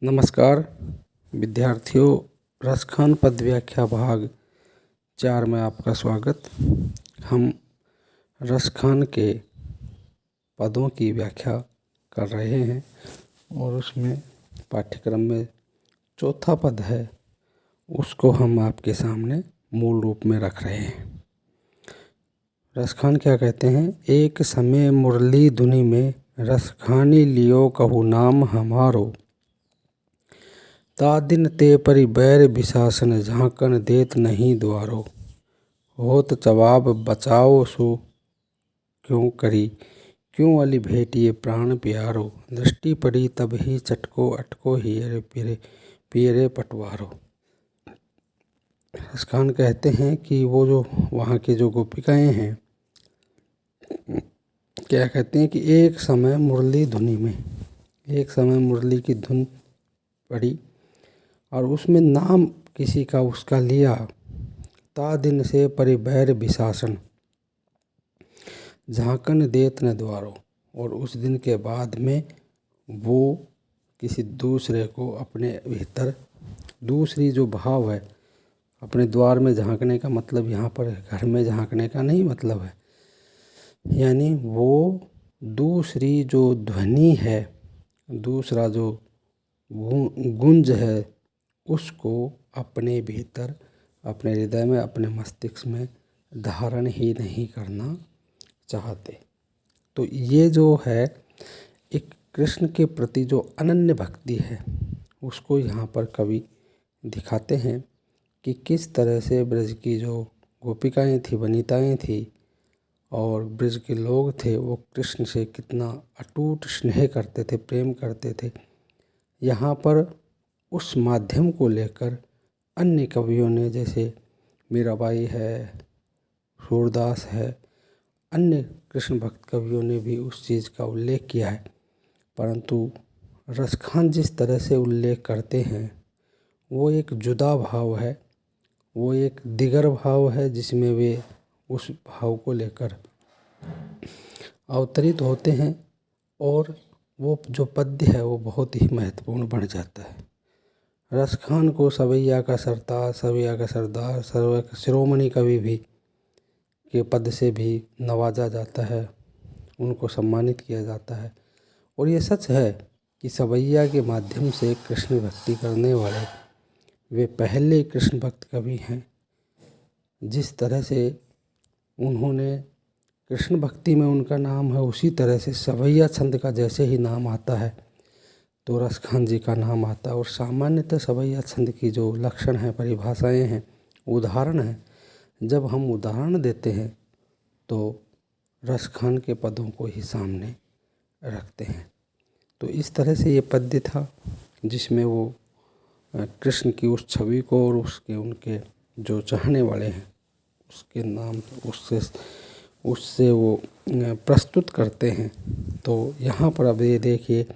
नमस्कार विद्यार्थियों, रसखान पद व्याख्या भाग 4 में आपका स्वागत। हम रसखान के पदों की व्याख्या कर रहे हैं और उसमें पाठ्यक्रम में चौथा पद है, उसको हम आपके सामने मूल रूप में रख रहे हैं। रसखान क्या कहते हैं? एक समय मुरली धुनि में रसखानी लियो कहू नाम हमारो, ता दिन ते परि बैर बिसासन झांकन देत नहीं द्वारो, होत जवाब बचाओ सो क्यों करी, क्यों अली भेटिए प्राण प्यारो, दृष्टि पड़ी तब ही चटको अटको हियरे पियरे पटवारो। रसखान कहते हैं कि वो जो वहाँ की जो गोपिकाएं हैं, क्या कहते हैं कि एक समय मुरली धुनि में, एक समय मुरली की धुन पड़ी और उसमें नाम किसी का उसका लिया, ता दिन से परिबैर विशासन झांकन देत न द्वारो, और उस दिन के बाद में वो किसी दूसरे को अपने भीतर, दूसरी जो भाव है, अपने द्वार में झांकने का मतलब यहाँ पर घर में झांकने का नहीं मतलब है, यानी वो दूसरी जो ध्वनि है, दूसरा जो गुंज है, उसको अपने भीतर, अपने हृदय में, अपने मस्तिष्क में धारण ही नहीं करना चाहते। तो ये जो है एक कृष्ण के प्रति जो अनन्य भक्ति है, उसको यहाँ पर कवि दिखाते हैं कि किस तरह से ब्रज की जो गोपिकाएं थी, वनिताएं थी और ब्रज के लोग थे, वो कृष्ण से कितना अटूट स्नेह करते थे, प्रेम करते थे। यहाँ पर उस माध्यम को लेकर अन्य कवियों ने, जैसे मीराबाई है, सूरदास है, अन्य कृष्ण भक्त कवियों ने भी उस चीज़ का उल्लेख किया है, परंतु रसखान जिस तरह से उल्लेख करते हैं वो एक जुदा भाव है, वो एक दिगर भाव है, जिसमें वे उस भाव को लेकर अवतरित होते हैं और वो जो पद्य है वो बहुत ही महत्वपूर्ण बन जाता है। रसखान को सवैया का सरताज, सवैया का सरदार, सर्व शिरोमणि कवि भी के पद से भी नवाजा जाता है, उनको सम्मानित किया जाता है। और ये सच है कि सवैया के माध्यम से कृष्ण भक्ति करने वाले वे पहले कृष्ण भक्त कवि हैं। जिस तरह से उन्होंने कृष्ण भक्ति में उनका नाम है, उसी तरह से सवैया छंद का जैसे ही नाम आता है तो रसखान जी का नाम आता है। और सामान्यतः सवैया छंद की जो लक्षण हैं, परिभाषाएं हैं, उदाहरण हैं, जब हम उदाहरण देते हैं तो रसखान के पदों को ही सामने रखते हैं। तो इस तरह से ये पद्य था जिसमें वो कृष्ण की उस छवि को और उसके उनके जो चाहने वाले हैं उसके नाम उससे वो प्रस्तुत करते हैं। तो यहाँ पर अब ये देखिए,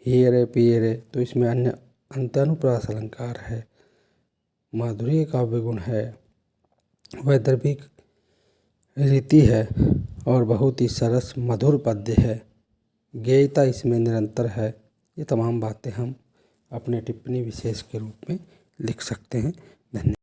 हियरे पियरे, तो इसमें अन्य अंत्यानुप्रास अलंकार है, माधुर्य काव्य गुण है, वैदर्भिक रीति है और बहुत ही सरस मधुर पद्य है, गेयता इसमें निरंतर है। ये तमाम बातें हम अपने टिप्पणी विशेष के रूप में लिख सकते हैं। धन्यवाद।